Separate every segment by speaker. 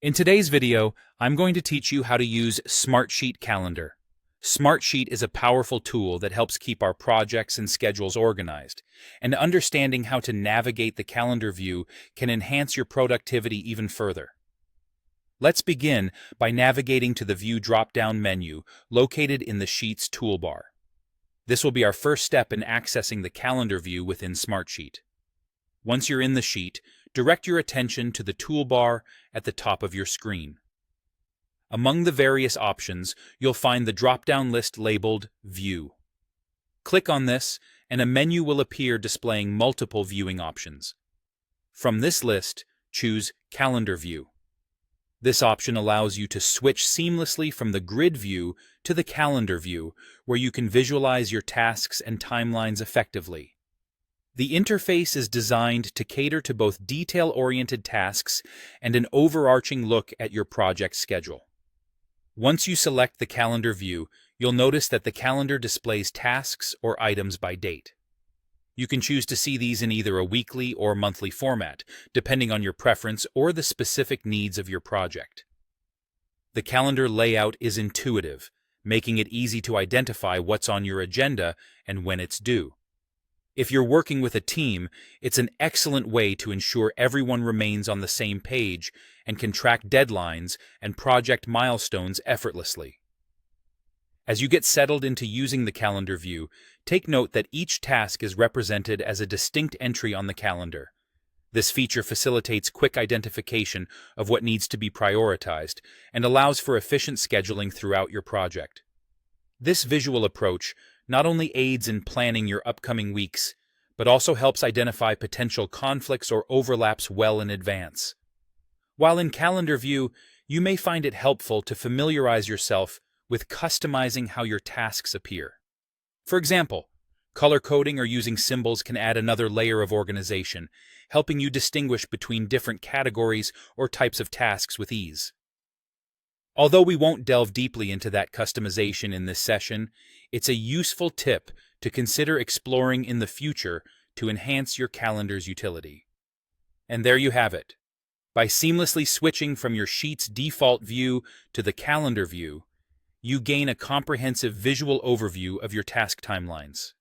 Speaker 1: In today's video, I'm going to teach you how to use Smartsheet Calendar. Smartsheet is a powerful tool that helps keep our projects and schedules organized, and understanding how to navigate the calendar view can enhance your productivity even further. Let's begin by navigating to the View drop-down menu located in the Sheets toolbar. This will be our first step in accessing the calendar view within Smartsheet. Once you're in the sheet, direct your attention to the toolbar at the top of your screen. Among the various options, you'll find the drop-down list labeled View. Click on this, and a menu will appear displaying multiple viewing options. From this list, choose Calendar View. This option allows you to switch seamlessly from the grid view to the calendar view, where you can visualize your tasks and timelines effectively. The interface is designed to cater to both detail-oriented tasks and an overarching look at your project schedule. Once you select the calendar view, you'll notice that the calendar displays tasks or items by date. You can choose to see these in either a weekly or monthly format, depending on your preference or the specific needs of your project. The calendar layout is intuitive, making it easy to identify what's on your agenda and when it's due. If you're working with a team, it's an excellent way to ensure everyone remains on the same page and can track deadlines and project milestones effortlessly. As you get settled into using the calendar view, take note that each task is represented as a distinct entry on the calendar. This feature facilitates quick identification of what needs to be prioritized and allows for efficient scheduling throughout your project. This visual approach not only aids in planning your upcoming weeks, but also helps identify potential conflicts or overlaps well in advance. While in Calendar View, you may find it helpful to familiarize yourself with customizing how your tasks appear. For example, color coding or using symbols can add another layer of organization, helping you distinguish between different categories or types of tasks with ease. Although we won't delve deeply into that customization in this session, it's a useful tip to consider exploring in the future to enhance your calendar's utility. And there you have it. By seamlessly switching from your sheet's default view to the calendar view, you gain a comprehensive visual overview of your task timelines.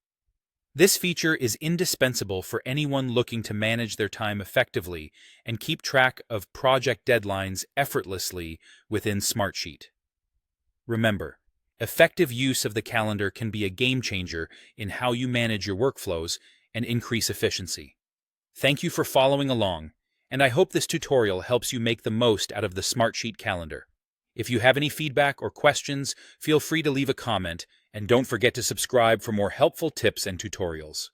Speaker 1: This feature is indispensable for anyone looking to manage their time effectively and keep track of project deadlines effortlessly within Smartsheet. Remember, effective use of the calendar can be a game changer in how you manage your workflows and increase efficiency. Thank you for following along, and I hope this tutorial helps you make the most out of the Smartsheet calendar. If you have any feedback or questions, feel free to leave a comment, and don't forget to subscribe for more helpful tips and tutorials.